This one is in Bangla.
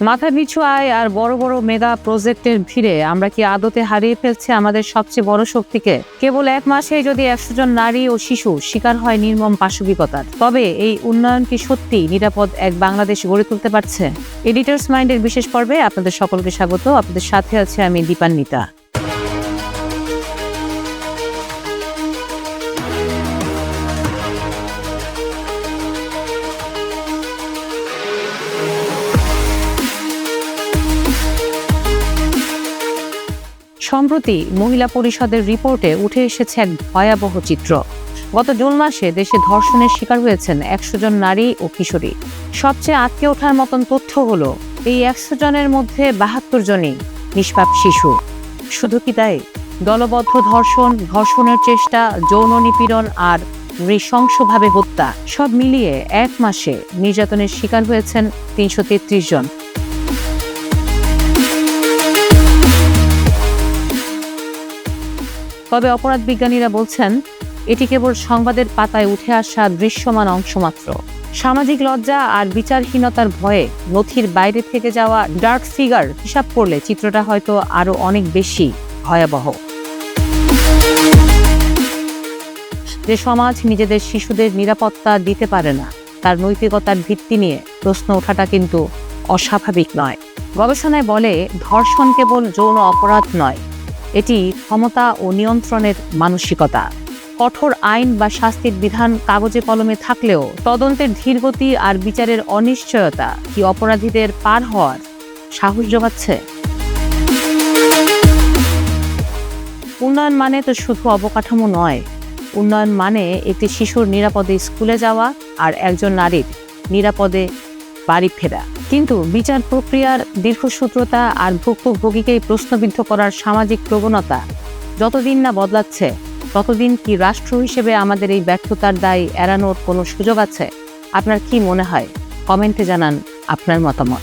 মাথা পিছু আয় আর বড় বড় মেগা প্রজেক্টের ভিড়ে আমরা কি আদতে হারিয়ে ফেলছি আমাদের সবচেয়ে বড় শক্তিকে? কেবল 1 মাসেই যদি 100 জন নারী ও শিশু শিকার হয় নির্মম পাশবিকতার, তবে এই উন্নয়ন কি সত্যি নিরাপদ এক বাংলাদেশ গড়ে তুলতে পারছে? এডিটর্স মাইন্ডের বিশেষ পর্বে আপনাদের সকলকে স্বাগত। আপনাদের সাথে আছে আমি দীপান্বিতা। সম্প্রতি মহিলা পরিষদের রিপোর্টে উঠে এসেছে এক ভয়াবহ চিত্র। গত জুন মাসে দেশে ধর্ষণের শিকার হয়েছেন 100 জন নারী ও কিশোরী। সবচেয়ে আঁতকে ওঠার মতন তথ্য হলো এই 100 জনের মধ্যে 72 জনই নিষ্পাপ শিশু। শুধু কি তাই, দলবদ্ধ ধর্ষণ, ধর্ষণের চেষ্টা, যৌন নিপীড়ন আর নৃশংসভাবে হত্যা সব মিলিয়ে 1 মাসে নির্যাতনের শিকার হয়েছেন 333 জন। তবে অপরাধ বিজ্ঞানীরা বলছেন এটি কেবল সংবাদের পাতায় উঠে আসা দৃশ্যমান অংশ মাত্র। সামাজিক লজ্জা আর বিচারহীনতার ভয়ে নথির বাইরে থেকে যাওয়া ডার্ক ফিগার হিসাব করলে চিত্রটা হয়তো আরো অনেক বেশি ভয়াবহ। যে সমাজ নিজেদের শিশুদের নিরাপত্তা দিতে পারে না, তার নৈতিকতার ভিত্তি নিয়ে প্রশ্ন ওঠাটা কিন্তু অস্বাভাবিক নয়। গবেষণায় বলে ধর্ষণ কেবল যৌন অপরাধ নয়, এটি ক্ষমতা ও নিয়ন্ত্রণের মানসিকতা। কঠোর আইন বা শাস্তির বিধান কাগজে কলমে থাকলেও তদন্তের ধীরগতি আর বিচারের অনিশ্চয়তা কি অপরাধীদের পার হওয়ার সাহস যোগাচ্ছে? উন্নয়ন মানে তো শুধু অবকাঠামো নয়, উন্নয়ন মানে একটি শিশুর নিরাপদে স্কুলে যাওয়া আর একজন নারীর নিরাপদে বাড়ি ফেরা। কিন্তু বিচার প্রক্রিয়ার দীর্ঘসূত্রতা আর ভুক্তভোগীকেই প্রশ্নবিদ্ধ করার সামাজিক প্রবণতা যতদিন না বদলাচ্ছে, ততদিন কি রাষ্ট্র হিসেবে আমাদের এই ব্যর্থতার দায় এড়ানোর কোনো সুযোগ আছে? আপনার কি মনে হয়? কমেন্টে জানান আপনার মতামত।